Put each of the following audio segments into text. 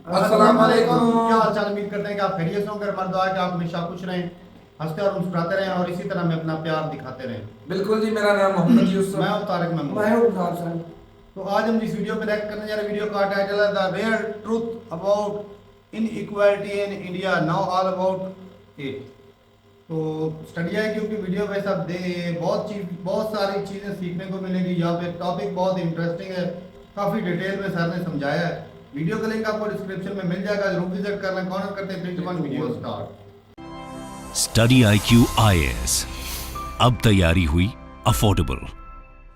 अस्सलाम वालेकुम। क्या हाल चाल? उम्मीद करते हैं कि आप खैरियत से होंगे। हमारा दुआ है कि आप हमेशा खुश रहें, हंसते और मुस्कुराते रहें और इसी तरह हमें अपना प्यार दिखाते रहें। बिल्कुल जी, मेरा नाम मोहम्मद मैं यूसुफ। हूं तारिक महमूद। मैं हूँ खान साहब। तो आज हम जिस वीडियो पे रिएक्ट करने जा रहे हैं, वीडियो का टाइटल है the real truth about inequality in India, now all about it. तो स्टडी है, क्योंकि वीडियो पे सब दे बहुत सारी चीज़ें सीखने को मिलेगी। यहाँ पे टॉपिक बहुत इंटरेस्टिंग है, काफ़ी डिटेल में सर ने समझाया है। वीडियो का लिंक आपको डिस्क्रिप्शन में मिल जाएगा, जरूर विजिट करना। कॉर्नर करते हैं 3 video start. Study IQ IAS, अब तैयारी हुई अफोर्डेबल।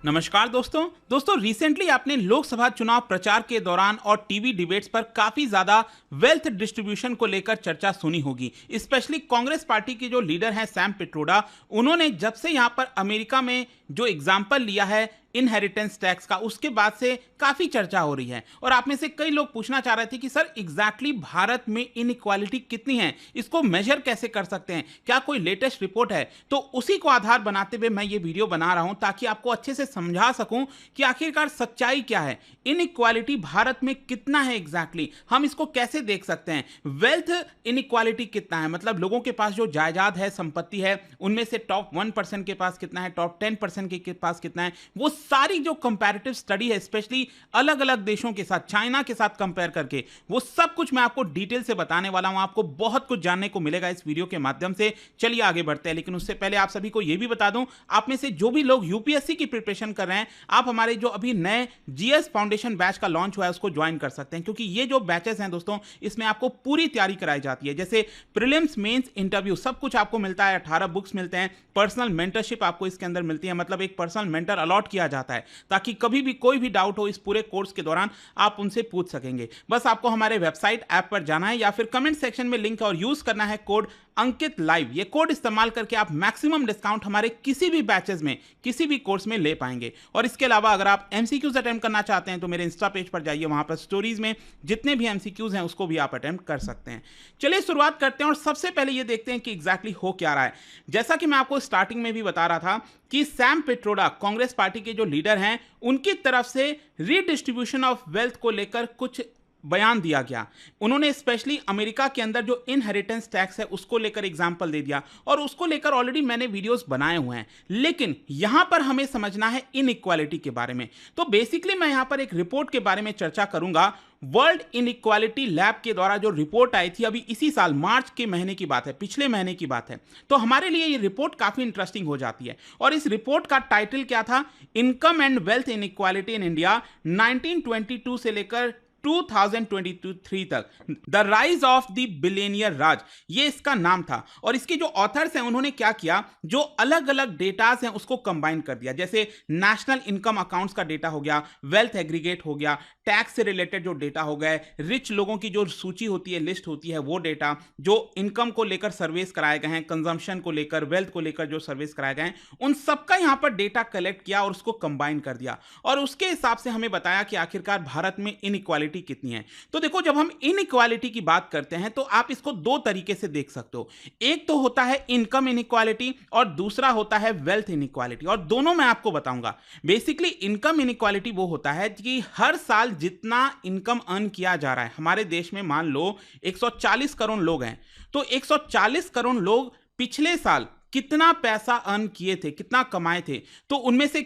नमस्कार दोस्तों रिसेंटली आपने लोकसभा चुनाव प्रचार के दौरान और टीवी डिबेट्स पर काफी ज्यादा वेल्थ डिस्ट्रीब्यूशन को लेकर चर्चा सुनी होगी। स्पेशली कांग्रेस पार्टी के जो लीडर हैं सैम पिट्रोडा, उन्होंने जब से यहां पर अमेरिका में जो एग्जाम्पल लिया है इनहेरिटेंस टैक्स का, उसके बाद से काफी चर्चा हो रही है। और आप में से कई लोग पूछना चाह रहे थे कि सर एग्जैक्टली भारत में इनइक्वालिटी कितनी है, इसको मेजर कैसे कर सकते हैं, क्या कोई लेटेस्ट रिपोर्ट है? तो उसी को आधार बनाते हुए मैं ये वीडियो बना रहा हूं, ताकि आपको अच्छे से समझा सकूं कि आखिरकार सच्चाई क्या है, इनइक्वालिटी भारत में कितना है एग्जैक्टली, हम इसको कैसे देख सकते हैं। वेल्थ इनइक्वालिटी कितना है, मतलब लोगों के पास जो जायदाद है, संपत्ति है, उनमें से टॉप 1% के पास कितना है, टॉप 10% के पास कितना है, वो सारी जो कंपैरेटिव स्टडी है, स्पेशली अलग अलग देशों के साथ, चाइना के साथ कंपेयर करके, वो सब कुछ मैं आपको डिटेल से बताने वाला हूं। आपको बहुत कुछ जानने को मिलेगा इस वीडियो के माध्यम से। चलिए आगे बढ़ते हैं, लेकिन उससे पहले आप सभी को यह भी बता दूं, आप में से जो भी लोग यूपीएससी की प्रिपरेशन कर रहे हैं, आप हमारे जो अभी नए जीएस फाउंडेशन बैच का लॉन्च हुआ है उसको ज्वाइन कर सकते हैं, क्योंकि ये जो बैचेस हैं दोस्तों, इसमें आपको पूरी तैयारी कराई जाती है। जैसे प्रीलिम्स, मेंस, इंटरव्यू, सब कुछ आपको मिलता है। 18 बुक्स मिलते हैं, पर्सनल मेंटरशिप आपको इसके अंदर मिलती है, मतलब एक पर्सनल मेंटर अलॉट किया जाता है, ताकि कभी भी कोई भी डाउट हो इस पूरे कोर्स के दौरान आप उनसे पूछ सकेंगे। बस आपको हमारे वेबसाइट ऐप पर जाना है, या फिर कमेंट सेक्शन में लिंक और यूज करना है कोड अंकित लाइव। ये कोड इस्तेमाल करके आप मैक्सिमम डिस्काउंट हमारे किसी भी बैचेस में, किसी भी कोर्स में ले पाएंगे। और इसके अलावा अगर आप एमसीक्यूज अटेम्प्ट करना चाहते हैं तो मेरे इंस्टा पेज पर जाइए, वहां पर स्टोरीज में जितने भी एमसीक्यूज हैं उसको भी आप अटेम्प्ट कर सकते हैं। चलिए शुरुआत करते हैं और सबसे पहले ये देखते हैं कि एग्जैक्टली हो क्या रहा है। जैसा कि मैं आपको स्टार्टिंग में भी बता रहा था कि सैम पिट्रोडा, कांग्रेस पार्टी के जो लीडर हैं, उनकी तरफ से रीडिस्ट्रीब्यूशन ऑफ वेल्थ को लेकर कुछ बयान दिया गया। उन्होंने स्पेशली अमेरिका के अंदर जो इनहेरिटेंस टैक्स है उसको लेकर एग्जांपल दे दिया, और उसको लेकर ऑलरेडी मैंने वीडियोस बनाए हुए हैं। लेकिन यहां पर हमें समझना है इनइक्वालिटी के बारे में। तो बेसिकली मैं यहां पर एक रिपोर्ट के बारे में चर्चा करूंगा। वर्ल्ड इनइक्वालिटी लैब के द्वारा जो रिपोर्ट आई थी अभी इसी साल मार्च के महीने की बात है, पिछले महीने की बात है। तो हमारे लिए ये रिपोर्ट काफी इंटरेस्टिंग हो जाती है। और इस रिपोर्ट का टाइटल क्या था? Income and wealth inequality in India 1922 से लेकर 2023 तक, the rise of the billionaire raj, ये इसका नाम था। और इसके जो ऑथर्स हैं उन्होंने क्या किया, जो अलग अलग डेटास हैं उसको कंबाइन कर दिया। जैसे नेशनल इनकम अकाउंट्स का डेटा हो गया, वेल्थ एग्रीगेट हो गया, टैक्स से रिलेटेड जो डेटा हो गए, रिच लोगों की जो सूची होती है, लिस्ट होती है, वो डेटा, जो इनकम को लेकर सर्वेस कराए गए हैं, कंजम्पशन को लेकर, वेल्थ को लेकर जो सर्वेस कराए गए हैं, उन सबका यहां पर डेटा कलेक्ट किया और उसको कंबाइन कर दिया। और उसके हिसाब से हमें बताया कि आखिरकार भारत में इनइक्वालिटी कितनी है। तो देखो, जब हम इनइक्वालिटी की बात करते हैं तो आप इसको दो तरीके से देख सकते हो। एक तो होता है इनकम इनइक्वालिटी और दूसरा होता है वेल्थ इनइक्वालिटी, और दोनों मैं आपको बताऊंगा। बेसिकली इनकम इनइक्वालिटी वो होता है कि हर साल जितना इनकम अर्न किया जा रहा है, हमारे देश में मान लो 140 करोड़ लोग हैं, तो 140 करोड़ लोग पिछले साल कितना पैसा अर्न किए थे, कितना कमाए थे, तो उनमें से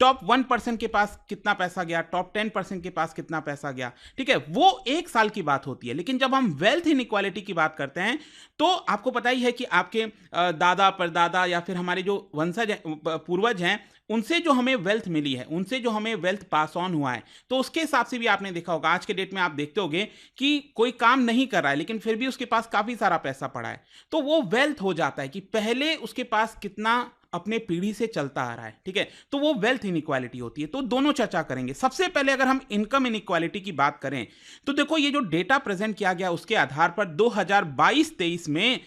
टॉप 1% के पास कितना पैसा गया, टॉप 10% के पास कितना पैसा गया, ठीक है, वो एक साल की बात होती है। लेकिन जब हम वेल्थ इनइक्वालिटी की बात करते हैं तो आपको पता ही है कि आपके दादा परदादा या फिर हमारे जो वंशज पूर्वज हैं, उनसे जो हमें वेल्थ मिली है, उनसे जो हमें वेल्थ पास ऑन हुआ है, तो उसके हिसाब से भी आपने देखा होगा, आज के डेट में आप देखते होगे कि कोई काम नहीं कर रहा है लेकिन फिर भी उसके पास काफी सारा पैसा पड़ा है, तो वो वेल्थ हो जाता है कि पहले उसके पास कितना अपने पीढ़ी से चलता आ रहा है, ठीक है, तो वो वेल्थ इनइक्वालिटी होती है। तो दोनों चर्चा करेंगे। सबसे पहले अगर हम इनकम इनइक्वालिटी की बात करें तो देखो, ये जो डेटा प्रेजेंट किया गया उसके आधार पर 2022-23 में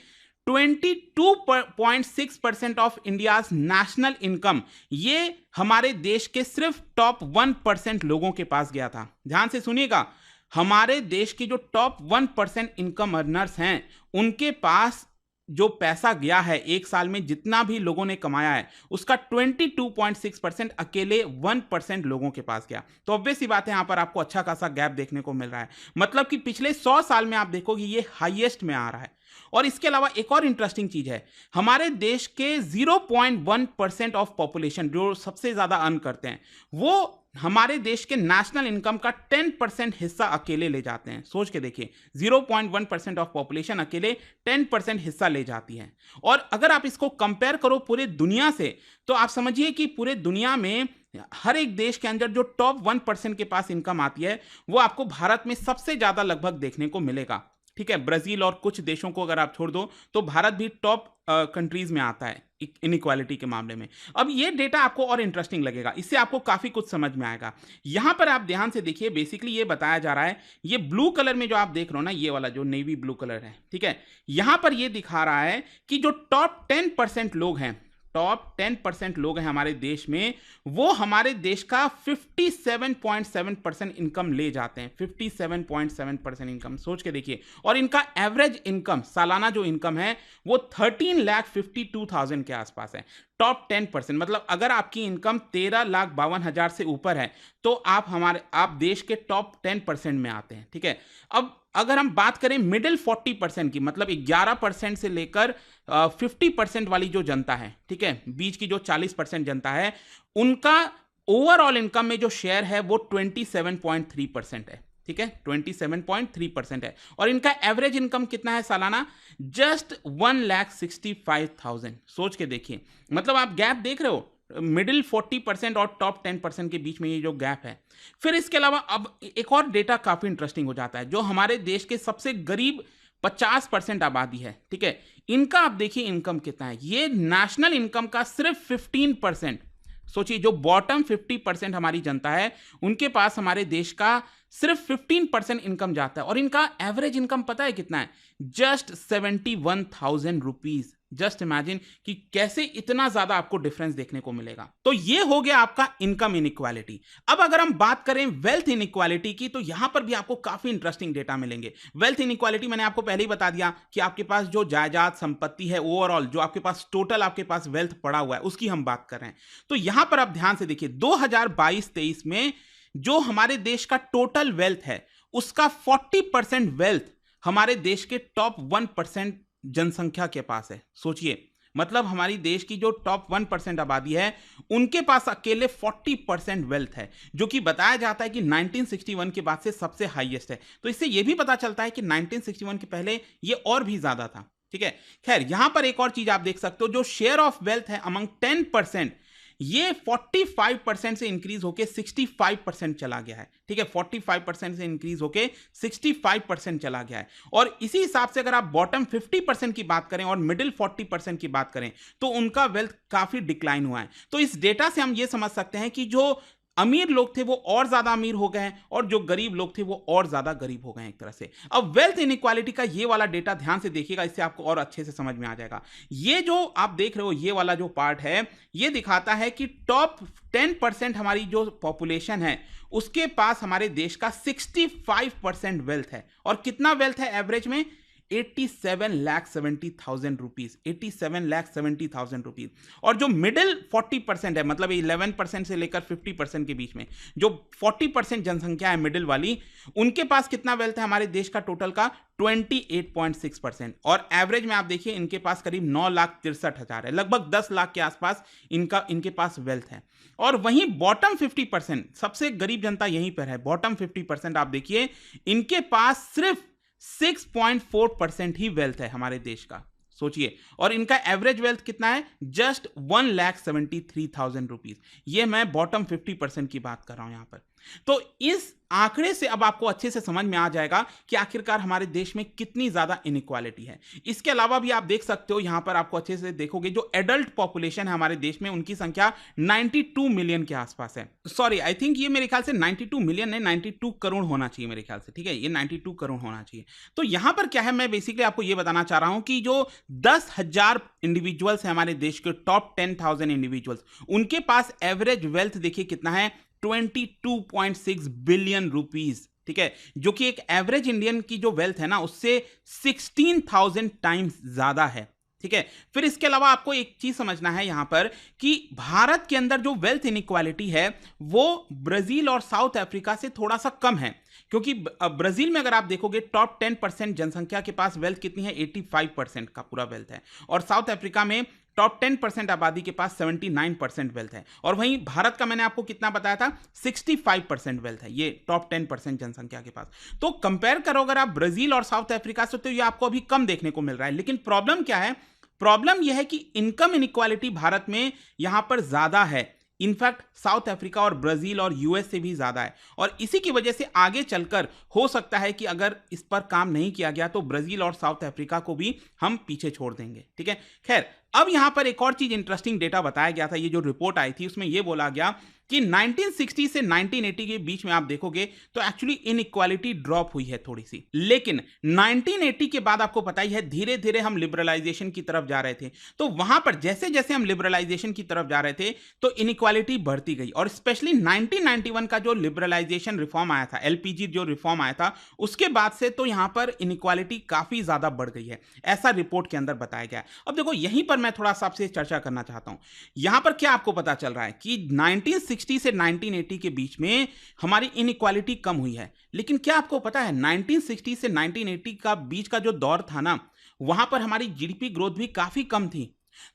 22.6% ऑफ इंडियाज नेशनल इनकम, ये हमारे देश के सिर्फ टॉप 1% लोगों के पास गया था। ध्यान से सुनिएगा, हमारे देश के जो टॉप 1% इनकम अर्नर्स हैं, उनके पास जो पैसा गया है एक साल में, जितना भी लोगों ने कमाया है, उसका 22.6% अकेले 1% लोगों के पास गया। तो ऑब्वियस सी बात है, यहां पर आपको अच्छा खासा गैप देखने को मिल रहा है। मतलब कि पिछले 100 साल में आप देखोगे ये हाईएस्ट में आ रहा है। और इसके अलावा एक और इंटरेस्टिंग चीज है, हमारे देश के 0.1% ऑफ पॉपुलेशन जो सबसे ज्यादा अर्न करते हैं, वो हमारे देश के नेशनल इनकम का 10% हिस्सा अकेले ले जाते हैं। सोच के देखिए, 0.1% ऑफ पॉपुलेशन अकेले 10% हिस्सा ले जाती है। और अगर आप इसको कंपेयर करो पूरे दुनिया से, तो आप समझिए कि पूरे दुनिया में हर एक देश के अंदर जो टॉप 1% के पास इनकम आती है, वो आपको भारत में सबसे ज्यादा लगभग देखने को मिलेगा। ठीक है, ब्राजील और कुछ देशों को अगर आप छोड़ दो तो भारत भी टॉप कंट्रीज में आता है इनइक्वालिटी के मामले में। अब ये डेटा आपको और इंटरेस्टिंग लगेगा, इससे आपको काफी कुछ समझ में आएगा। यहां पर आप ध्यान से देखिए, बेसिकली ये बताया जा रहा है, ये ब्लू कलर में जो आप देख रहे हो ना, ये वाला जो नेवी ब्लू कलर है, ठीक है, यहां पर ये दिखा रहा है कि जो टॉप 10% लोग हैं, टॉप 10% लोग हैं हमारे देश में, वो हमारे देश का 57.7% इनकम ले जाते हैं। 57.7% इनकम, सोच के देखिए। और इनका एवरेज इनकम, सालाना जो इनकम है, वो 13,52,000 के आसपास है। टॉप 10%, मतलब अगर आपकी इनकम 13,52,000 से ऊपर है तो आप देश के टॉप 10% में आते हैं। ठीक है, अब अगर हम बात करें मिडिल 40% की, मतलब 11% से लेकर 50% वाली जो जनता है, ठीक है, बीच की जो 40% जनता है, उनका ओवरऑल इनकम में जो शेयर है वो 27.3% है। ठीक है, 27.3% है। और इनका एवरेज इनकम कितना है सालाना? जस्ट 1,65,000। सोच के देखिए, मतलब आप गैप देख रहे हो, मिडिल 40% और टॉप 10% के बीच में ये जो गैप है। फिर इसके अलावा अब एक और डेटा काफी इंटरेस्टिंग हो जाता है, जो हमारे देश के सबसे गरीब 50% आबादी है, ठीक है, इनका आप देखिए इनकम कितना है। ये नेशनल इनकम का सिर्फ 15%। सोचिए, जो बॉटम 50% हमारी जनता है, उनके पास हमारे देश का सिर्फ 15% इनकम जाता है। और इनका एवरेज इनकम पता है कितना है? Just 71,000 rupees. जस्ट इमेजिन कि कैसे इतना ज्यादा आपको डिफरेंस देखने को मिलेगा। तो ये हो गया आपका इनकम इनइक्वालिटी। अब अगर हम बात करें वेल्थ इनइक्वालिटी की, तो यहां पर भी आपको काफी इंटरेस्टिंग डेटा मिलेंगे। वेल्थ इनइक्वालिटी मैंने आपको पहले ही बता दिया कि आपके पास जो जायदाद संपत्ति है, ओवरऑल जो आपके पास टोटल आपके पास वेल्थ पड़ा हुआ है, उसकी हम बात कर रहे हैं। तो यहां पर आप ध्यान से देखिए, 2022-23 में जो हमारे देश का टोटल वेल्थ है, उसका 40% वेल्थ हमारे देश के टॉप 1% जनसंख्या के पास है। सोचिए, मतलब हमारी देश की जो टॉप 1% आबादी है, उनके पास अकेले 40% वेल्थ है, जो कि बताया जाता है कि 1961 के बाद से सबसे हाईएस्ट है। तो इससे यह भी पता चलता है कि 1961 के पहले ये और भी ज्यादा था। ठीक है, खैर यहां पर एक और चीज आप देख सकते हो, जो शेयर ऑफ वेल्थ है अमंग 10%, ये 45% से इंक्रीज होके 65% चला गया है। ठीक है, 45% से इंक्रीज होके 65% चला गया है। और इसी हिसाब से अगर आप बॉटम 50% की बात करें और मिडिल 40% की बात करें, तो उनका वेल्थ काफी डिक्लाइन हुआ है। तो इस डेटा से हम ये समझ सकते हैं कि जो अमीर लोग थे वो और ज्यादा अमीर हो गए हैं, और जो गरीब लोग थे वो और ज्यादा गरीब हो गए हैं एक तरह से। अब वेल्थ इनइक्वालिटी का ये वाला डेटा ध्यान से देखिएगा, इससे आपको और अच्छे से समझ में आ जाएगा। ये जो आप देख रहे हो, ये वाला जो पार्ट है, ये दिखाता है कि टॉप 10% हमारी जो पॉपुलेशन है, उसके पास हमारे देश का 65% वेल्थ है। और कितना वेल्थ है एवरेज में? 87,70,000 रुपीज। 87,70,000 रुपीज। और जो मिडिल 40% है, मतलब 11% से लेकर 50% के बीच में जो 40% जनसंख्या है मिडिल वाली, उनके पास कितना वेल्थ है हमारे देश का टोटल का? 28.6%। और एवरेज में आप देखिए, इनके पास करीब 9,63,000 है, लगभग 10 लाख के आसपास इनके पास वेल्थ है। और वहीं बॉटम 50%, सबसे गरीब जनता यहीं पर है, बॉटम 50% आप देखिए, इनके पास सिर्फ 6.4% ही वेल्थ है हमारे देश का। सोचिए, और इनका एवरेज वेल्थ कितना है? Just 1,73,000 rupees. ये मैं बॉटम 50% की बात कर रहा हूं यहां पर। तो इस आंकड़े से अब आपको अच्छे से समझ में आ जाएगा कि आखिरकार हमारे देश में कितनी ज्यादा इनइक्वालिटी है। इसके अलावा भी आप देख सकते हो, यहां पर आपको अच्छे से देखोगे, जो एडल्ट पॉपुलेशन है हमारे देश में, उनकी संख्या 92 मिलियन के आसपास है। सॉरी, आई थिंक ये मेरे ख्याल से 92 मिलियन है, 92 करोड़ होना चाहिए मेरे ख्याल से। ठीक है, ये 92 करोड़ होना चाहिए। तो यहां पर क्या है, मैं बेसिकली आपको ये बताना चाह रहा हूं कि जो 10,000 इंडिविजुअल्स है हमारे देश के, टॉप 10,000 इंडिविजुअल्स, उनके पास एवरेज वेल्थ देखिए कितना है? 22.6 बिलियन रुपीज। ठीक है, जो कि एक एवरेज इंडियन की जो वेल्थ है ना, उससे 16,000 टाइम्स ज्यादा है। ठीक है। फिर इसके अलावा आपको एक चीज समझना है यहां पर कि भारत के अंदर जो वेल्थ इनइक्वालिटी है वो ब्राजील और साउथ अफ्रीका से थोड़ा सा कम है, क्योंकि ब्राजील में अगर आप देखोगे टॉप 10% जनसंख्या के पास वेल्थ कितनी है, 85% का पूरा वेल्थ है, और साउथ अफ्रीका में टॉप 10% आबादी के पास 79% वेल्थ है, और वहीं भारत का मैंने आपको कितना बताया था, 65% वेल्थ है, ये टॉप 10% जनसंख्या के पास। तो कंपेयर करो अगर आप ब्राजील और साउथ अफ्रीका से, तो ये आपको अभी कम देखने को मिल रहा है। लेकिन प्रॉब्लम क्या है, प्रॉब्लम यह है कि इनकम इनइक्वालिटी भारत में यहां पर ज्यादा है, इनफैक्ट साउथ अफ्रीका और ब्राजील और यूएस से भी ज्यादा है, और इसी की वजह से आगे चलकर हो सकता है कि अगर इस पर काम नहीं किया गया तो ब्राजील और साउथ अफ्रीका को भी हम पीछे छोड़ देंगे, ठीक है। खैर, अब यहां पर एक और चीज इंटरेस्टिंग डेटा बताया गया था, ये जो रिपोर्ट आई थी उसमें यह बोला गया कि 1960 से 1980 के बीच में आप देखोगे तो एक्चुअली इनइक्वालिटी ड्रॉप हुई है थोड़ी सी, लेकिन 1980 के बाद आपको पता ही है धीरे धीरे हम लिबरलाइजेशन की तरफ जा रहे थे, तो वहां पर जैसे जैसे हम लिबरलाइजेशन की तरफ जा रहे थे तो इनइक्वालिटी बढ़ती गई, और स्पेशली 1991 का जो लिबरलाइजेशन रिफॉर्म आया था, एलपीजी जो रिफॉर्म आया था, उसके बाद से तो यहां पर इनइक्वालिटी काफी ज्यादा बढ़ गई है, ऐसा रिपोर्ट के अंदर बताया गया। अब देखो यहीं पर मैं थोड़ा सा आपसे चर्चा करना चाहता हूं, यहां पर क्या आपको पता चल रहा है कि 1960 से 1980 के बीच में हमारी इनइक्वालिटी कम हुई है, लेकिन क्या आपको पता है 1960 से 1980 का बीच का जो दौर था ना, वहां पर हमारी जीडीपी ग्रोथ भी काफी कम थी।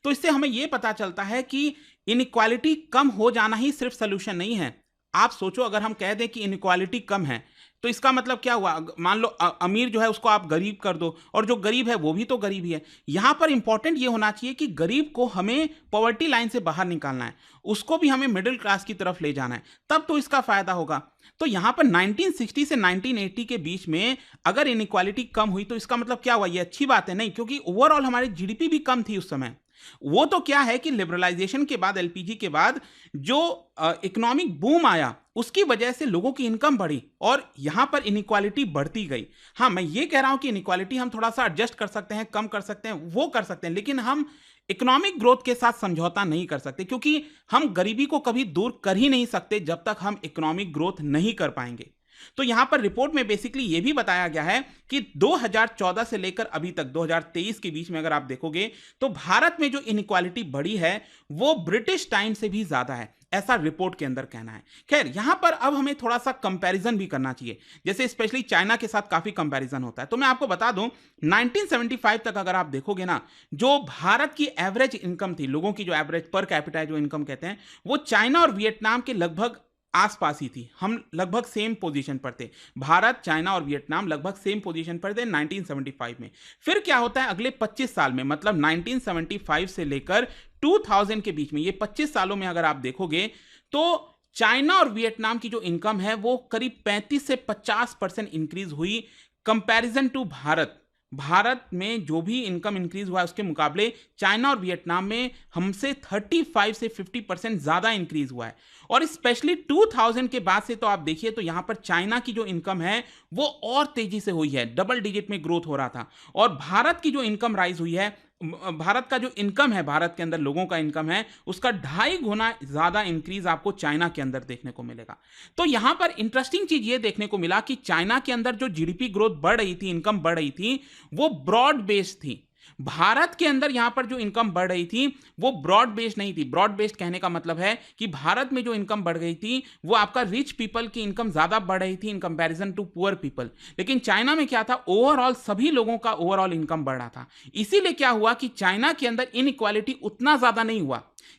तो इससे हमें यह पता चलता है कि इनइक्वालिटी कम हो जाना ही सिर्फ सोल्यूशन नहीं है। आप सोचो, अगर हम कह दें कि इनइक्वालिटी कम है तो इसका मतलब क्या हुआ, मान लो अमीर जो है उसको आप गरीब कर दो, और जो गरीब है वो भी तो गरीब ही है। यहां पर इंपॉर्टेंट ये होना चाहिए कि गरीब को हमें पॉवर्टी लाइन से बाहर निकालना है, उसको भी हमें मिडिल क्लास की तरफ ले जाना है, तब तो इसका फायदा होगा। तो यहां पर 1960 से 1980 के बीच में अगर इनइक्वालिटी कम हुई तो इसका मतलब क्या हुआ, ये अच्छी बात है नहीं, क्योंकि ओवरऑल हमारी जीडीपी भी कम थी उस समय। वो तो क्या है कि लिबरलाइजेशन के बाद, एलपीजी के बाद जो इकोनॉमिक बूम आया उसकी वजह से लोगों की इनकम बढ़ी और यहां पर इनइक्वालिटी बढ़ती गई। हां, मैं ये कह रहा हूं कि इनइक्वालिटी हम थोड़ा सा एडजस्ट कर सकते हैं, कम कर सकते हैं, वो कर सकते हैं, लेकिन हम इकोनॉमिक ग्रोथ के साथ समझौता नहीं कर सकते, क्योंकि हम गरीबी को कभी दूर कर ही नहीं सकते जब तक हम इकोनॉमिक ग्रोथ नहीं कर पाएंगे। तो यहां पर रिपोर्ट में बेसिकली यह भी बताया गया है कि 2014 से लेकर अभी तक 2023 के बीच में अगर आप देखोगे तो भारत में जो इनइक्वालिटी बढ़ी है वो ब्रिटिश टाइम से भी ज्यादा है, ऐसा रिपोर्ट के अंदर कहना है। खैर, यहां पर अब हमें थोड़ा सा कंपैरिजन भी करना चाहिए, जैसे स्पेशली चाइना के साथ काफी कंपैरिजन होता है। तो मैं आपको बता दूं 1975 तक अगर आप देखोगे ना, जो भारत की एवरेज इनकम थी, लोगों की जो एवरेज पर कैपिटा जो इनकम कहते हैं, वो चाइना और वियतनाम के लगभग आसपास ही थी। हम लगभग सेम पोजीशन पर थे, भारत, चाइना और वियतनाम लगभग सेम पोजीशन पर थे 1975 में। फिर क्या होता है अगले 25 साल में, मतलब 1975 से लेकर 2000 के बीच में, ये 25 सालों में अगर आप देखोगे तो चाइना और वियतनाम की जो इनकम है वो करीब 35 से 50% इंक्रीज हुई कंपैरिजन टू भारत। भारत में जो भी इनकम इंक्रीज हुआ है उसके मुकाबले चाइना और वियतनाम में हमसे 35 से 50% ज्यादा इंक्रीज हुआ है। और स्पेशली 2000 के बाद से तो आप देखिए तो यहां पर चाइना की जो इनकम है वो और तेजी से हुई है, डबल डिजिट में ग्रोथ हो रहा था, और भारत की जो इनकम राइज हुई है, भारत का जो इनकम है, भारत के अंदर लोगों का इनकम है, उसका 2.5 गुना ज्यादा इंक्रीज आपको चाइना के अंदर देखने को मिलेगा। तो यहां पर इंटरेस्टिंग चीज ये देखने को मिला कि चाइना के अंदर जो जीडीपी ग्रोथ बढ़ रही थी, इनकम बढ़ रही थी, वो ब्रॉड बेस्ड थी। भारत के अंदर यहां पर जो इनकम बढ़ रही थी वो ब्रॉड बेस्ड नहीं थी। ब्रॉड बेस्ड कहने का मतलब है कि भारत में जो इनकम बढ़ गई थी वो आपका रिच पीपल की इनकम ज्यादा बढ़ रही थी in comparison to poor people. लेकिन चाइना में क्या था, ओवरऑल सभी लोगों का ओवरऑल इनकम बढ़ रहा था। इसीलिए क्या हुआ कि चाइना के अंदर इनइक्वालिटी उतना ज्यादा नहीं हुआ।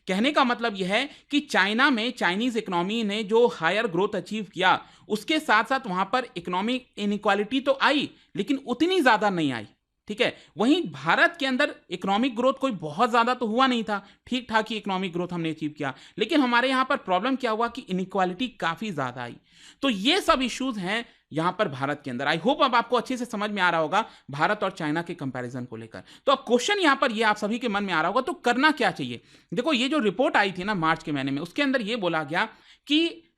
कहने का मतलब यह है कि चाइना में, चाइनीज इकोनॉमी ने जो हायर ग्रोथ अचीव किया उसके साथ साथ वहां पर इकोनॉमिक इनइक्वालिटी तो आई लेकिन उतनी ज्यादा नहीं आई, ठीक है। वहीं भारत के अंदर इकोनॉमिक ग्रोथ कोई बहुत ज्यादा तो हुआ नहीं था, ठीक ठाक ही इकोनॉमिक ग्रोथ हमने अचीव किया, लेकिन हमारे यहां पर प्रॉब्लम क्या हुआ कि इनइक्वालिटी काफी ज्यादा आई। तो ये सब इश्यूज हैं यहां पर भारत के अंदर। आई होप अब आपको अच्छे से समझ में आ रहा होगा भारत और चाइना के कंपैरिजन को लेकर। तो अब क्वेश्चन यहां पर ये आप सभी के मन में आ रहा होगा, तो करना क्या चाहिए। देखो, ये जो रिपोर्ट आई थी ना मार्च के महीने में, उसके अंदर ये बोला गया कि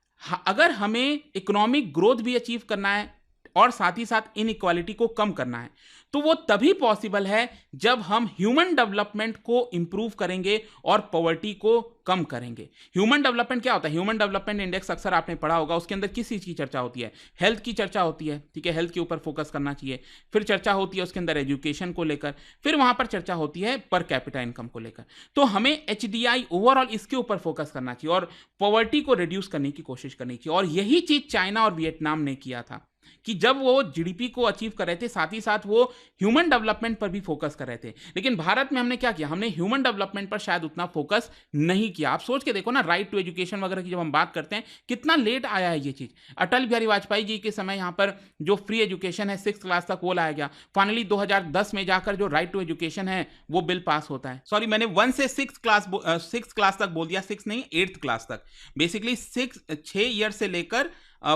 अगर हमें इकोनॉमिक ग्रोथ भी अचीव करना है, और साथ ही साथ इनइक्वालिटी को कम करना है, तो वो तभी पॉसिबल है जब हम ह्यूमन डेवलपमेंट को इंप्रूव करेंगे और पॉवर्टी को कम करेंगे। ह्यूमन डेवलपमेंट क्या होता है? ह्यूमन डेवलपमेंट इंडेक्स अक्सर आपने पढ़ा होगा, उसके अंदर किस चीज़ की चर्चा होती है? हेल्थ की चर्चा होती है, ठीक है, हेल्थ के ऊपर फोकस करना चाहिए। फिर चर्चा होती है उसके अंदर एजुकेशन को लेकर, फिर वहां पर चर्चा होती है पर कैपिटा इनकम को लेकर। तो हमें HDI ओवरऑल इसके ऊपर फोकस करना चाहिए और पॉवर्टी को रिड्यूस करने की कोशिश करनी चाहिए। और यही चीज चाइना और वियतनाम ने किया था कि जब वो GDP को अचीव कर रहे थे, साथ ही साथ वो ह्यूमन डेवलपमेंट पर भी फोकस कर रहे थे। लेकिन भारत में हमने क्या किया? हमने ह्यूमन डेवलपमेंट पर शायद उतना फोकस नहीं किया। आप सोच के देखो ना, राइट टू एजुकेशन वगैरह की जब हम बात करते हैं, कितना लेट आया है ये चीज। अटल बिहारी वाजपेयी जी के समय यहाँ पर जो फ्री एजुकेशन है 6th क्लास तक, वो लाया गया। फाइनली 2010 में जाकर जो राइट टू एजुकेशन है वो बिल पास होता है। सॉरी, मैंने 1 से 6th क्लास तक बोल दिया, 6 नहीं 8th क्लास तक। बेसिकली 6 ईयर से लेकर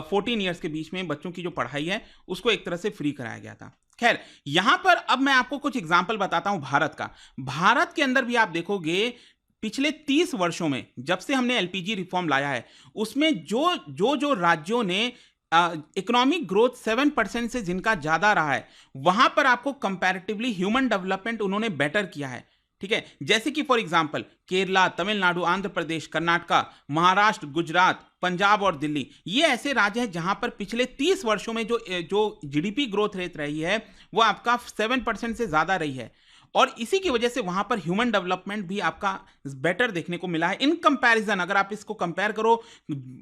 14 ईयर्स के बीच में बच्चों की जो पढ़ाई है उसको एक तरह से फ्री कराया गया था। खैर, यहां पर अब मैं आपको कुछ एग्जाम्पल बताता हूं भारत का। भारत के अंदर भी आप देखोगे पिछले 30 वर्षों में जब से हमने LPG रिफॉर्म लाया है, उसमें जो राज्यों ने इकोनॉमिक ग्रोथ 7% से जिनका ज्यादा रहा है, वहां पर आपको कंपैरेटिवली ह्यूमन डेवलपमेंट उन्होंने बेटर किया है। ठीक है, जैसे कि फॉर एग्जांपल केरला, तमिलनाडु, आंध्र प्रदेश, कर्नाटका, महाराष्ट्र, गुजरात, पंजाब और दिल्ली, ये ऐसे राज्य हैं जहां पर पिछले 30 वर्षों में जो GDP ग्रोथ रेट रही है वो आपका 7% से ज्यादा रही है। और इसी की वजह से वहां पर ह्यूमन डेवलपमेंट भी आपका बेटर देखने को मिला है इन कंपैरिजन। अगर आप इसको कंपेयर करो,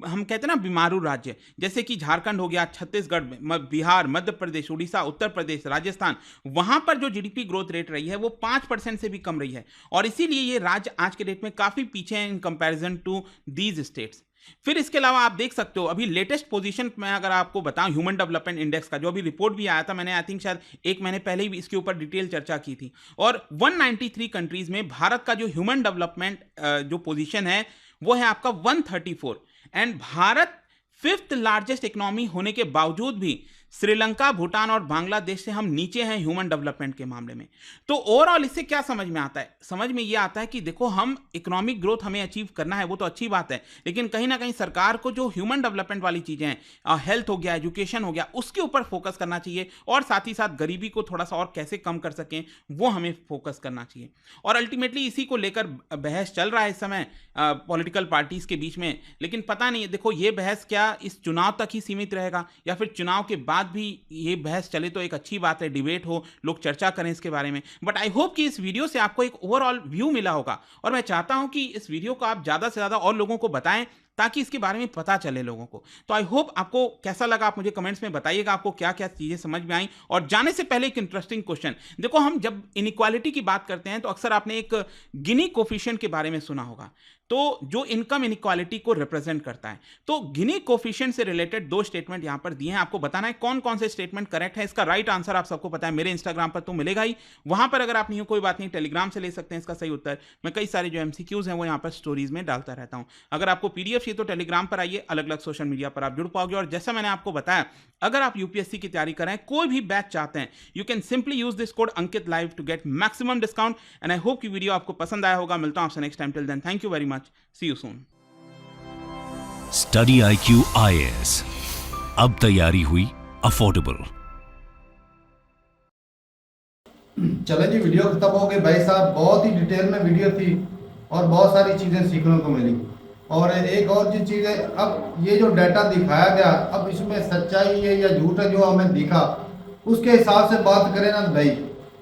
हम कहते हैं ना बीमारू राज्य, जैसे कि झारखंड हो गया, छत्तीसगढ़, बिहार, मध्य प्रदेश, उड़ीसा, उत्तर प्रदेश, राजस्थान, वहां पर जो GDP ग्रोथ रेट रही है वो 5% से भी कम रही है। और इसीलिए ये राज्य आज के डेट में काफी पीछे हैं in comparison to these states. फिर इसके अलावा आप देख सकते हो अभी लेटेस्ट पोजीशन में अगर आपको बताऊं ह्यूमन डेवलपमेंट इंडेक्स का, जो अभी रिपोर्ट भी आया था, मैंने आई थिंक शायद 1 महीने पहले ही इसके ऊपर डिटेल चर्चा की थी। और 193 कंट्रीज में भारत का जो ह्यूमन डेवलपमेंट जो पोजीशन है वो है आपका 134। And Bharat 5th largest economy होने के बावजूद भी श्रीलंका, भूटान और बांग्लादेश से हम नीचे हैं ह्यूमन डेवलपमेंट के मामले में। तो ओवरऑल इससे क्या समझ में आता है? समझ में ये आता है कि देखो, हम इकोनॉमिक ग्रोथ हमें अचीव करना है, वो तो अच्छी बात है, लेकिन कहीं ना कहीं सरकार को जो ह्यूमन डेवलपमेंट वाली चीजें हैं, हेल्थ हो गया, एजुकेशन हो गया, उसके ऊपर फोकस करना चाहिए। और साथ ही साथ गरीबी को थोड़ा सा और कैसे कम कर सकें वो हमें फोकस करना चाहिए। और अल्टीमेटली इसी को लेकर बहस चल रहा है इस समय पॉलिटिकल पार्टीज के बीच में। लेकिन पता नहीं, देखो ये बहस क्या इस चुनाव तक ही सीमित रहेगा या फिर चुनाव के बाद भी ये बहस चले तो एक अच्छी बात है, डिबेट हो, लोग चर्चा करें इसके बारे में। बट आई होप कि इस वीडियो से आपको एक ओवरऑल व्यू मिला होगा और मैं चाहता हूं कि इस वीडियो को आप ज्यादा से ज्यादा और लोगों को बताएं ताकि इसके बारे में पता चले लोगों को। तो आई होप आपको कैसा लगा, आप मुझे कमेंट्स में बताइएगा आपको क्या क्या चीजें समझ में आई। और जाने से पहले एक इंटरेस्टिंग क्वेश्चन, देखो हम जब इनइक्वालिटी की बात करते हैं तो अक्सर आपने एक गिनी कोफिशिएंट के बारे में सुना होगा, तो जो इनकम इनइक्वालिटी को रिप्रेजेंट करता है। तो गिनी कोफिशिएंट से रिलेटेड 2 स्टेटमेंट यहां पर दिए हैं, आपको बताना है कौन कौन से स्टेटमेंट करेक्ट है। इसका राइट आंसर आप सबको पता है, मेरे इंस्टाग्राम पर तो मिलेगा ही, वहां पर अगर आप नहीं हो कोई बात नहीं, टेलीग्राम से ले सकते हैं इसका सही उत्तर। मैं कई सारे जो MCQs हैं वो यहां पर स्टोरीज में डालता रहता हूं। अगर आपको PDF चाहिए तो टेलीग्राम पर आइए, अलग अलग सोशल मीडिया पर आप जुड़ पाओगे। और जैसा मैंने आपको बताया, अगर आप UPSC की तैयारी कर रहे हैं, कोई भी बैच चाहते हैं, you can simply use this code Ankit live to get maximum discount. And I hope कि वीडियो आपको पसंद आया होगा। मिलता हूं आपसे next time, till then thank you very much, see you soon. Study IQ IAS, अब तैयारी हुई अफोर्डेबल। चले जी, वीडियो खत्म हो गई भाई साहब, बहुत ही डिटेल में वीडियो थी और बहुत सारी चीज़ें सीखने को मिली। और एक और जो चीज़ है, अब ये जो डाटा दिखाया गया, अब इसमें सच्चाई है या झूठ है जो हमें दिखा, उसके हिसाब से बात करें ना भाई,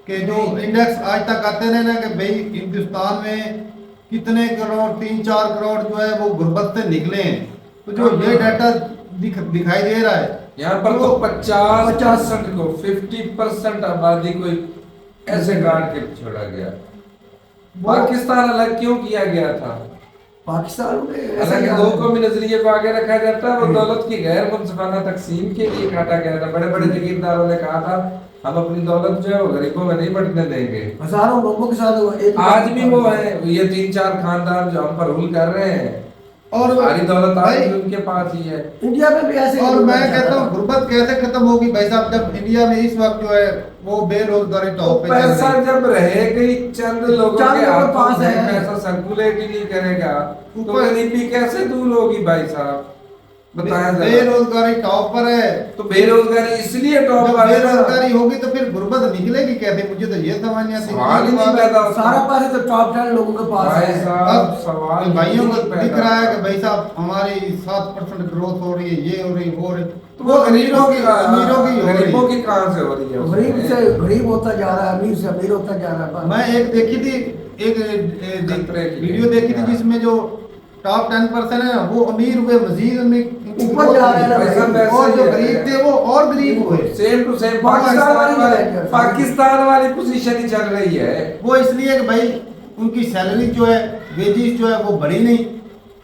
कि जो इंडेक्स आज तक आते रहे ना कि भाई हिंदुस्तान में कितने करोड़, 3-4 करोड़ जो है वो गुर्बत से निकले हैं, तो जो ये डाटा दिखाई दे रहा है यहाँ पर तो 50% को 50% आबादी को ऐसे काट के छोड़ा गया। पाकिस्तान अलग क्यों किया गया था? पाकिस्तान में हालांकि दो कौमी नजरिए को आगे रखा जाता है, वो दौलत की गैर मुनसिफाना तकसीम के लिए काटा गया था। बड़े बड़े जागीरदारों ने कहा था हम अपनी दौलत जो है वो गरीबों में नहीं बंटने देंगे। हजारों लोगों के साथ एक आज भी वो है, ये 3-4 खानदान जो हम पर रूल कर रहे हैं और सारी दौलत आज भी उनके पास ही है। इंडिया में भी ऐसे। और मैं कहता हूँ गुर्बत कैसे खत्म होगी भाई साहब, जब इंडिया में इस वक्त जो है वो बेरोजगारी टॉप पे चल रही है। पैसा जब रहेगा ही चंद लोगों के पास है, पैसा सर्कुलेट ही नहीं करेगा तो गरीबी कैसे दूर होगी भाई साहब? बताया जरा। बेरोजगारी टॉप पर है। तो बेरोजगारी इसलिए टॉप जब पर है ना। बेरोजगारी होगी तो फिर गुर्बत निकलेगी कैसे? मुझे तो ये समझ नहीं सवाल ही नहीं आती। पैदा होता। सारा पैसे तो टॉप 10 लोगों के पास भाई है। साहब अब सवाल भाइयों को ही नहीं दिख पैदा रहा है कि होता। भाई साहब हमारी 7% ग्रोथ हो रही है, ये हो रही वो हो रही, तो वो अमीरों की हो रही गरीबों है। की कहाँ से हो रही है गरीब उसमें? से गरीब होता जा रहा है, अमीर से अमीर होता जा रहा है। मैं एक देखी थी, एक खतरे की वीडियो देखी थी जिसमें जो टॉप 10% है ना वो अमीर हुए, मजीद ऊपर जा रहे हैं ना पैसा भाई। पैसा और ही जो है। गरीब थे वो और गरीब हुए। सेम टू सेम पाकिस्तान वाली है। पाकिस्तान वाली पोजीशन ही चल रही है। वो इसलिए कि भाई उनकी सैलरी जो है, वेजेस जो है वो बढ़ी नहीं,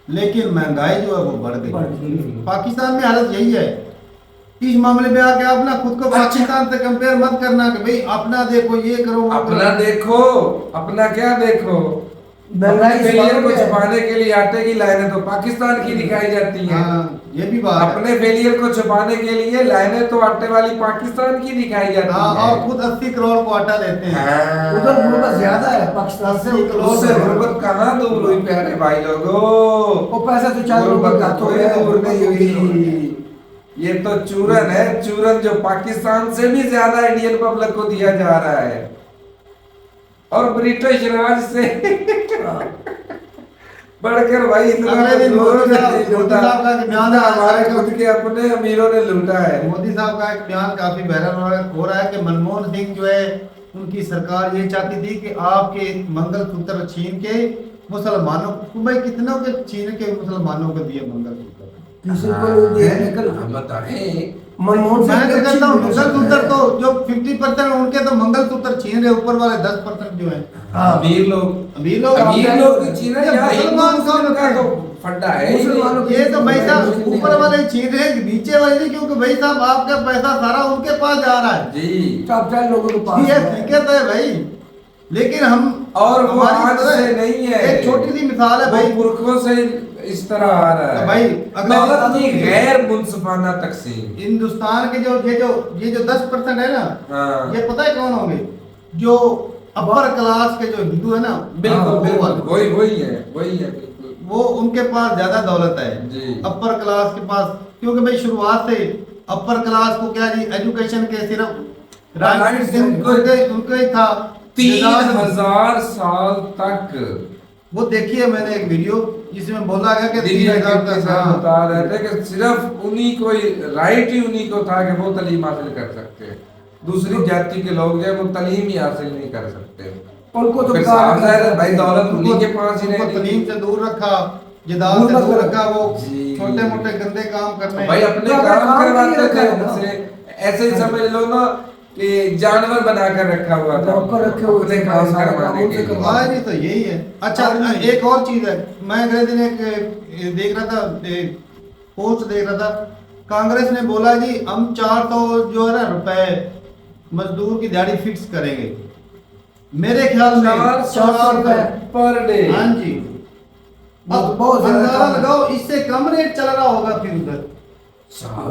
लेकिन महंगाई जो है वो बढ़ बढ़ गई। गई। पाकिस्तान में हालत यही है। इस मामले में आके आप ना खुद को पाकिस्तान से कंपेयर मत करना कि भाई अपना देखो, ये करो वो अपना करो। देखो, अपना क्या देखो, महंगाई अपने फेलियर को बढ़ गई है। छुपाने के लिए आटे की लाइनें तो पाकिस्तान की दिखाई जाती हैं। हाँ, ये भी बात है। अपने फेलियर को छुपाने के लिए लाइनें तो आटे वाली पाकिस्तान की दिखाई जाती हाँ, हैं। और खुद 80 करोड़ को आटा देते हैं। हाँ। उधर गुर्बत ज्यादा है पाकिस्तान से। 80 करोड़ उससे गुर्बत कहाँ दूर हुई प्यारे भाई लोगों? वो पैसा तो चार लोगों गुर्बत के हाथों कोई में है, दूर नहीं गुर्बत हुई। ये तो चूरन है, चूरन जो पाकिस्तान से भी ज्यादा इंडियन पब्लिक को दिया जा रहा है, और ब्रिटिश राज से बढ़कर भाई इतना अगले दिन जोरों मोदी से साहब- नहीं मोदी लूटा। साहब का एक बयान आया हमारे है। खुद के अपने अमीरों ने लूटा है। मोदी साहब का एक बयान काफी वायरल हो रहा है कि मनमोहन सिंह जो है उनकी सरकार ये चाहती थी कि आपके मंगलसूत्र छीन के मुसलमानों को, भाई कितनों के छीन के मुसलमानों को दिए मंगलसूत्र? किसी को दिए हैं? निकल हम बताएं, मनमोहन मैं तो सिंह कहता हूँ मंगलसूत्र तो जो 50% उनके तो मंगलसूत्र छीन रहे, ऊपर वाले 10% जो है अमीर लोग, अभी लोग अमीर लोग की छीन रहे हैं, ये हिंदू मुसलमान मुस्लिम कौन का है? तो फड्डा है ही मुसलमानों नहीं। ये तो भाई साहब ऊपर वाले छीन रहे हैं, नीचे वाले नहीं, क्योंकि भाई साहब आपका पैसा सारा उनके पास जा रहा है। जी, टॉप 10 लोगों के पास ये है। हकीकत है भाई, लेकिन हम और वो हमारी आज तरह- से नहीं है। एक छोटी सी मिसाल है वो भाई। पुरखों से इस तरह आ रहा है भाई, अगले दौलत की दिन- गैर मुनसिफाना तकसीम। हिंदुस्तान के ये जो 10% है ना, हाँ। ये पता है कौन होंगे? जो अपर क्लास के जो हिंदू है ना, बिल्कुल वो बिल्कुल वाले। वही है बिल्कुल। वो उनके पास ज्यादा दौलत है जी। अपर क्लास के पास, क्योंकि भाई शुरुआत से अपर क्लास को क्या जी एजुकेशन के सिर्फ राइट से उनका ही था। 3000 साल तक वो देखिए मैंने एक वीडियो जिसमें बोला गया कि दिव्य 3000 के तक। साथ बता रहे थे कि सिर्फ उन्हीं को राइट ही उन्हीं को था कि वो तालीम हासिल कर सकते हैं। दूसरी जाति के लोग जो है वो तालीम ही हासिल नहीं कर सकते। उनको तो फिर कार- साफ है भाई दौलत उन्हीं के पास ही उनको रहनी तलीम थी। से दूर रखा, जिदाल से गुर्बत दूर में- रखा, वो जी। छोटे मोटे गंदे काम करने। भाई अपने तो काम काम नहीं करवाते रखा थे है ना। उनसे, ऐसे ही समझ लो ना कि जानवर बनाकर रखा हुआ था, नौकर रखे हुए अपने थे, काम सारा करवाने काम के उनसे लिए। हाँ जी, तो यही है। अच्छा, एक और चीज है, मैं अगले दिन एक देख रहा था, एक पोस्ट देख रहा था, कांग्रेस ने बोला जी हम 400 जो है ना रुपए मजदूर की दिहाड़ी फिक्स करेंगे। मेरे ख्याल में 400 रुपए पर डे। हाँ जी। अब बहुत ज्यादा अंदाजा कम है। लगाओ इससे कम रेट चल रहा होगा फिर उधर।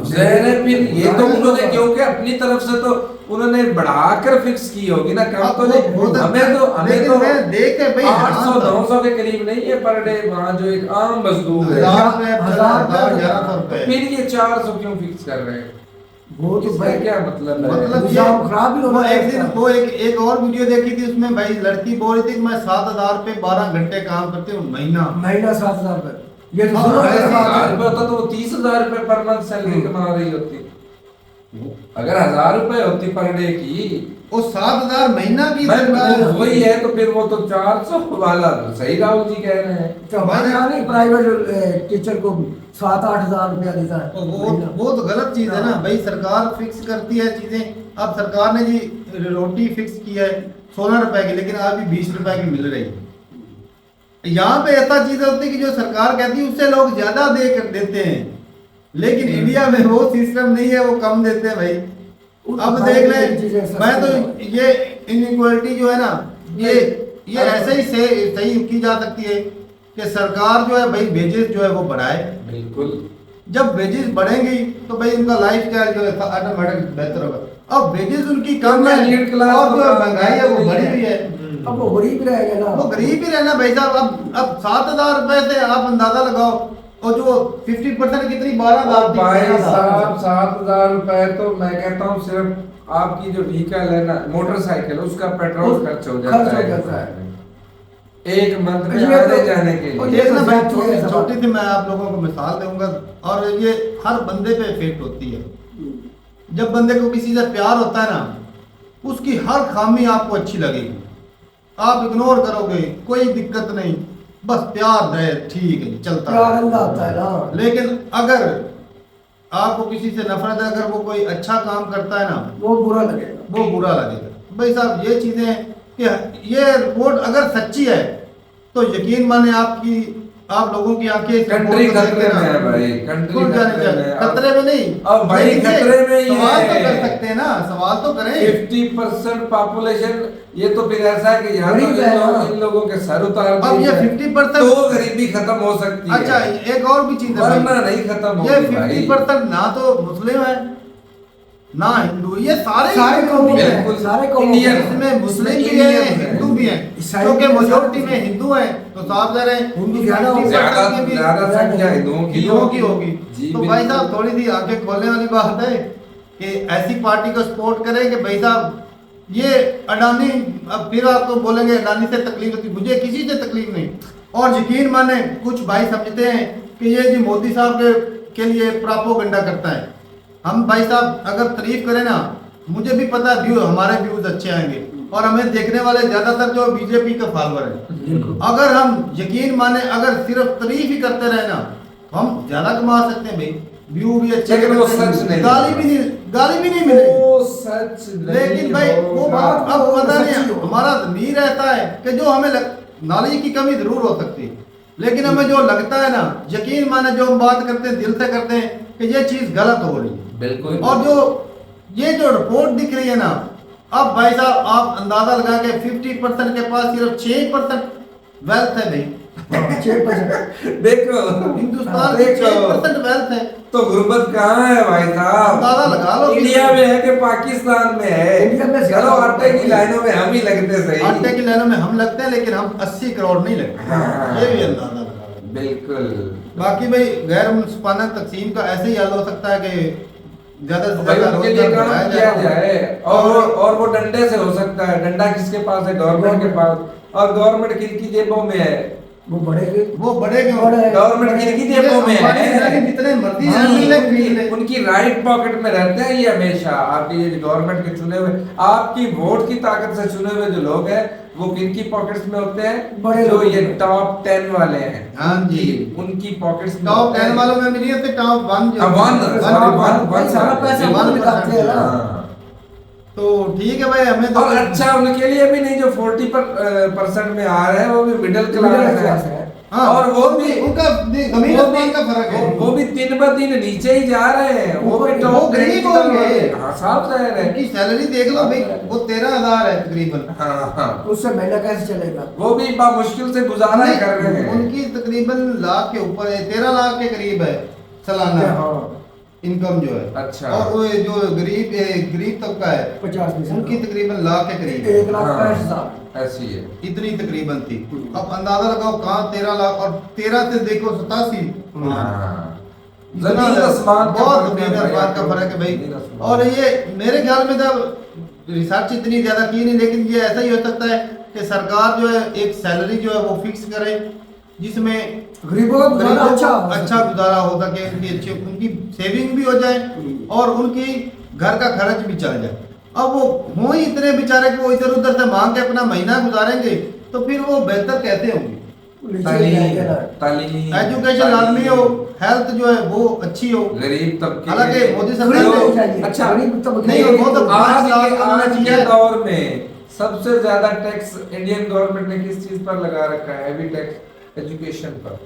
ज़ाहिर है फिर ये तो उन्होंने क्योंकि अपनी तरफ से तो उन्होंने बढ़ाकर फिक्स की होगी ना, कम तो नहीं। हमें तो मैं देख के भाई 800 900 के करीब नहीं है पर डे, वहाँ जो एक आम मजदूर है। 1100 रुपए। फिर ये 400 क्यों फिक्स कर रहे हैं? वो तो इसका भाई क्या मतलब है? मतलब निजाम खराब ही वो होना एक है दिन इसका। वो एक और वीडियो देखी थी, उसमें भाई लड़की बोल रही थी कि मैं 7000 पे 12 घंटे काम करती हूँ महीना। महीना 7,000 रुपए। ये तो हाँ, सुनो ऐसी मेरी बात हजार है। रुपए होता तो वो 30,000 रुपए पर मंथ सैलरी कमा रही होती। अगर 1000 रुपए होती पर डे की, वो 7000 महीना की मैं सरकार है। वही है तो फिर वो तो 400 वाला सही राहुल जी कह रहे हैं। तो हमारे यहाँ नहीं प्राइवेट टीचर को 7-8 हजार रुपया देता है वो तो गलत चीज है ना भाई। सरकार फिक्स करती है चीजें। अब सरकार ने जी रोटी फिक्स की है 16 रुपए की, लेकिन अभी 20 रुपए की मिल रही है। यहाँ पे ऐसा चीज होती है कि जो सरकार कहती है उससे लोग ज्यादा देते हैं, लेकिन इंडिया में वो सिस्टम नहीं है, वो कम देते हैं भाई। अब देख लें, मैं तो ये इनइक्वालिटी जो है ना, ये ऐसे ही सही की जा सकती है कि सरकार जो है भाई वेजेस जो है वो बढ़ाए। बिल्कुल। जब वेजेस बढ़ेंगी तो भाई उनका लाइफ स्टाइल जो है ऑटोमेटिक बेहतर होगा। अब वेजेस उनकी कम है मिडिल क्लास और जो तो महंगाई है वो बढ़ी हुई है। अब वो गरीब रहेगा ना। वो गरीब ही रहना भाई साहब। अब 7000 रुपए से आप अंदाजा लगाओ, और जो 50% कितनी 12,000 थी, भाई 13,000। साहब 7,000 रुपए तो मैं कहता हूँ सिर्फ आपकी जो व्हीकल है ना, मोटरसाइकिल, उसका पेट्रोल खर्च हो जाता खर्च हो है जाता है। एक मंथ में ये आने तो- जाने के और लिए। एक ना भाई तो छोटी है सवाल। छोटी सी मैं आप लोगों को मिसाल दूंगा, और ये हर बंदे पे इफेक्ट होती है। जब बंदे को किसी से प्यार होता है ना, उसकी हर खामी आपको अच्छी लगेगी, आप इग्नोर करोगे, कोई दिक्कत नहीं, बस प्यार है, ठीक है, चलता प्यार है। अंधा आता है ना। लेकिन अगर आपको किसी से नफरत है, अगर वो कोई अच्छा काम करता है ना, वो बुरा लगेगा। वो बुरा लगेगा। भाई साहब ये चीजें हैं कि ये रिपोर्ट अगर सच्ची है तो यकीन माने आप लोगों की आंखें इस कंट्री रिपोर्ट को देख खतरे के ना में है भाई, कंट्री खुल जानी खतरे चाहिए। में है। खतरे में नहीं, अब भाई लेकिन ये खतरे में ही सवाल तो है। कर सकते हैं ना, सवाल तो करें। 50% पॉपुलेशन, ये तो फिर ऐसा है कि यहाँ गरीब तो है ना। इन लोगों के सर उतार अब दिए ये जाए, 50% तो गरीबी खत्म हो सकती है। अच्छा एक और भी चीज है वरना भाई, नहीं खत्म ये होगी भाई। 50% ना तो मुस्लिम है ना हिंदू, ये सारे सारे कौम हैं। है, बिल्कुल सारे कौम इंडियन है। इसमें मुस्लिम भी इंडियन है, है। हिंदू भी है, ईसाई क्योंकि भी है, मेजोरिटी सारे में हिंदू है, तो साफ जा रहे हैं हिंदू ज्यादा होंगे। ज्यादा संख्या हिंदुओं की होगी। जी तो भाई बिल्कुल। साहब थोड़ी सी आंखें खोलने वाली बात है कि ऐसी पार्टी को सपोर्ट करें कि भाई साहब ये अडानी, अब फिर आपको बोलेंगे अडानी से तकलीफ होती, मुझे किसी से तकलीफ नहीं। और यकीन माने कुछ भाई समझते हैं कि ये जी मोदी साहब के लिए प्रोपेगेंडा करता है। हम भाई साहब अगर तारीफ करें ना, मुझे भी पता है हमारे व्यूज अच्छे आएंगे, और हमें देखने वाले ज्यादातर जो बीजेपी के फॉलोअर हैं। अगर हम यकीन माने अगर सिर्फ तारीफ ही करते रहे ना, तो हम ज्यादा कमा सकते हैं भाई, व्यू भी अच्छे, लेकिन वो सच नहीं। गाली भी नहीं मिलेगी। वो सच नहीं लेकिन भाई वो होगा। बात अब पता सच्ची नहीं, हो। हमारा ज़मीर रहता है कि जो हमें नॉलेज की कमी जरूर हो सकती है, लेकिन हमें जो लगता है ना, यकीन माने जो हम बात करते हैं दिल से करते हैं कि ये चीज गलत हो रही है। बिल्कुल। और ये जो रिपोर्ट दिख रही है ना, अब भाई साहब आप अंदाजा लगा के 50% के पास सिर्फ 6% वेल्थ है भाई। 6%। देखो हिंदुस्तान में देखो 6% वेल्थ है, तो गुर्बत कहाँ है भाई साहब? अंदाजा लगा लो। इंडिया में है कि पाकिस्तान में है? इंडिया में चलो आटे की लाइनों में हम ही लगते सही। आटे की लाइनों में हम लगते हैं, लेकिन हम 80 करोड़ नहीं लगते, हाँ। ये भी अंदाजा लगा लो। बिल्कुल। बाकी भाई गैर मुनसिफाना तकसीम का ऐसे ही हल हो सकता है कि ज्यादा से भाई ज्यादा उनके लिए रोजगार काम बढ़ाया किया जाए। जाए, और वो डंडे से हो सकता है। डंडा किसके पास है? गवर्नमेंट के पास। और गवर्नमेंट किनकी जेबों में है? वो बढ़ेगे। वो बढ़ेगे। बढ़े। गवर्नमेंट किनकी जेबों में है? जितने मर्जी हाँ, खरीद ले। उनकी राइट पॉकेट में रहते हैं ये हमेशा। आपके ये गवर्नमेंट के चुने हुए, आपकी वोट की ताकत से चुने हुए जो लोग हैं, वो किनकी पॉकेट्स में होते हैं? बड़े जो लोग। ये टॉप 10 वाले हैं। हाँ जी। उनकी पॉकेट्स में टॉप होते 10 हैं। वालों में भी नहीं होते, टॉप 1 हाँ, वन सारा पैसा बिल्कुल। वो निकालते हैं ना। हाँ। तो ठीक है भाई, हमें तो और अच्छा उनके लिए भी नहीं, जो 40% में आ रहे हैं वो भी मिडिल Middle क्लास class है। है। हाँ, और वो भी उनका जमीन वो आसमान भी का फर्क है। वो भी दिन ब दिन नीचे ही जा रहे हैं। वो भी वो टॉप गरीब 10 होंगे। हाँ, साफ जाहिर है। उनकी सैलरी देख लो भाई, वो 13,000 है तकरीबन। हाँ हाँ, उससे महीना कैसे चलेगा? वो भी मुश्किल से गुजारा नहीं, कर रहे हैं। उनकी तकरीबन लाख के ऊपर है, 13 लाख के करीब है सालाना हाँ, इनकम जो है। अच्छा। और वो जो गरीब तबका है 50 उनकी तकरीबन लाख के करीब है। 1,65,000। ऐसी है। इतनी तकरीबन थी। अब अंदाजा लगाओ कहाँ 13 लाख, और 13 से देखो 87। हाँ। इतना जमीन आसमान का बहुत फर्क है जमीन भाई, आसमान का फर्क है भाई। जमीन आसमान। और ये मेरे ख्याल में जब रिसर्च इतनी ज्यादा की नहीं, लेकिन ये ऐसा ही हो सकता है कि सरकार जो है एक सैलरी जो है वो फिक्स करे, जिसमें गरीबों का गुजारा गरीबों अच्छा को हो अच्छा सके। गुजारा हो सके, उनकी सेविंग भी हो जाए और उनकी घर का खर्च भी चल जाए। अब वो हो ही इतने बेचारे कि वो इधर उधर से मांग के अपना महीना गुजारेंगे, तो फिर वो बेहतर कैसे होंगे? नीचे जाएंगे ना। तालीम, एजुकेशन लाजमी हो, हेल्थ जो है वो अच्छी हो। गरीब तबके। हालांकि मोदी सरकार गरीब ने लोग चाहिए। अच्छा, गरीब तबके नहीं, के वो तो लोग- पाँच लाख का होना आज के चाहिए। दौर में सबसे ज्यादा टैक्स इंडियन गवर्नमेंट ने किस चीज पर लगा रखा है? हैवी टैक्स एजुकेशन पर।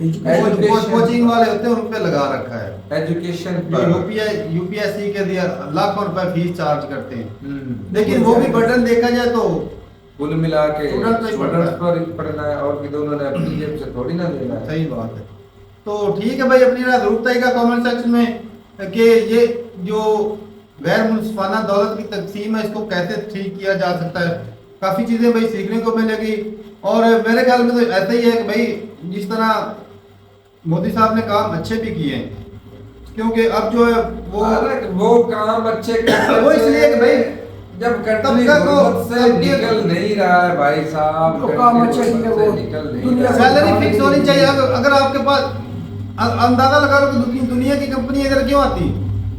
Education- कोचिंग वाले होते हैं उन पे लगा रखा है। एजुकेशन जो पर। यूपीएससी के दिया लाखों रुपए फीस चार्ज करते हैं, हम्म। लेकिन वो भी बर्डन देखा जाए तो कुल मिला के Student पे ही स्टूडेंट्स पड़ता पर ही पढ़ना है, और भी दोनों ने अपनी जेब से थोड़ी ना देना है। सही बात है। तो ठीक है भाई, अपनी राय जरूर बताइएगा कमेंट सेक्शन में कि ये जो गैर मुनसिफाना दौलत की तकसीम है, इसको कैसे ठीक किया जा सकता है। काफ़ी चीज़ें भाई सीखने को मिलेगी, और मेरे ख्याल में तो ऐसा ही है कि भाई जिस तरह मोदी साहब ने काम अच्छे भी किए हैं, क्योंकि अब जो है वो काम अच्छे करते वो इसलिए कि भाई जब कंट्री तबका को गुर्बत से निकल नहीं रहा है भाई साहब, जो काम अच्छे कंट्री किए गुर्बत से वो निकल नहीं दुनिया रहा है। सैलरी फिक्स होनी चाहिए। अगर आपके पास अंदाजा लगा लो कि दुनिया की कंपनी इधर क्यों आती,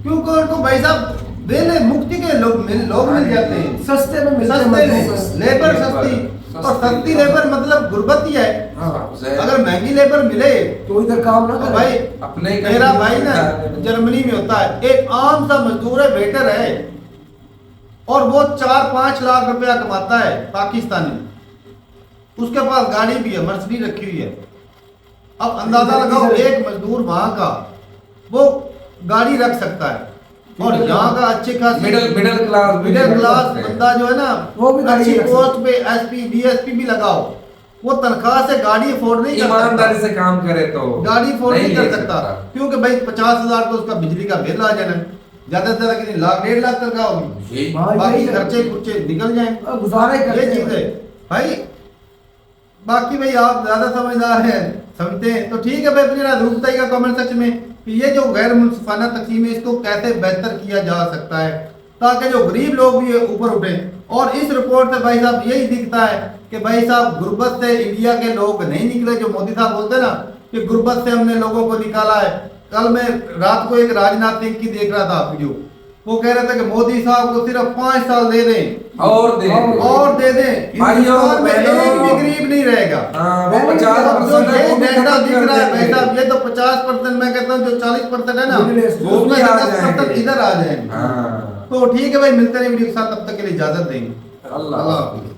क्योंकि उनको भाई साहब बेले मुक्ति के लोग मिल जाते हैं, सस्ते में मिलते हैं सस्ते में, मजदूर। लेबर सस्ती, और सस्ती लेबर मतलब गुर्बत ही है। सबसे- अगर महंगी लेबर मिले तो इधर काम ना तो करे। भाई अपने ही मेरा कंट्री भाई ना में जर्मनी में होता है, एक आम सा मजदूर है, वेटर है, और वो 4-5 लाख रुपया कमाता है पाकिस्तानी, उसके पास गाड़ी भी है, मर्सिडीज रखी हुई है। अब अंदाजा लगाओ एक मजदूर वहां का वो गाड़ी रख सकता है, और यहाँ का अच्छे खासी मिडिल क्लास बंदा जो है ना वो भी गाड़ी अच्छी रख पोस्ट पे एसपी डीएसपी भी लगाओ, वो तनख्वाह से गाड़ी अफोर्ड नहीं कर ईमानदारी सकता, से काम करे तो गाड़ी अफोर्ड नहीं कर ले सकता, क्योंकि भाई 50,000 तो उसका बिजली का बिल आ जाना, ज्यादा से ज्यादा कितनी लाख 1.5 लाख तक का होगी, यही हाँ, बाकी यही है। खर्चे खुर्चे निकल जाए, गुजारे करते ये हैं। चीज है भाई। बाकी भाई आप ज्यादा समझदार हैं, समझते हैं तो ठीक है भाई, अपनी राय जरूर बताइएगा कमेंट सेक्शन में कि ये जो गैर मुनसिफाना तकसीम है इसको कैसे बेहतर किया जा सकता है, ताकि जो गरीब लोग भी है ऊपर उठे। और इस रिपोर्ट से भाई साहब यही दिखता है कि भाई साहब गुर्बत से इंडिया के लोग नहीं निकले, जो मोदी साहब बोलते हैं ना कि गुर्बत से हमने लोगों को निकाला है। कल मैं रात को एक राजनाथ सिंह की देख रहा था वीडियो, वो कह रहे थे कि मोदी साहब को सिर्फ 5 साल दे दें और दे और दे दें, भाइयों, हिंदुस्तान में एक बहनों, भी गरीब नहीं रहेगा। हाँ, वो मैंने 50% जो है, ये वो भी डेटा खत्म दिख कर रहा है भाई देंगे। साहब, ये तो 50%, मैं कहता हूँ जो 40% है ना बिजनेस, वो भी उसमें से आ 10% जाएंगे। इधर आ जाएंगे। हाँ तो ठीक है भाई, मिलते हैं वीडियो के साथ, तब तक के लिए इजाजत देंगे। अल्लाह अल्लाह हाफिज़। हाफिज़।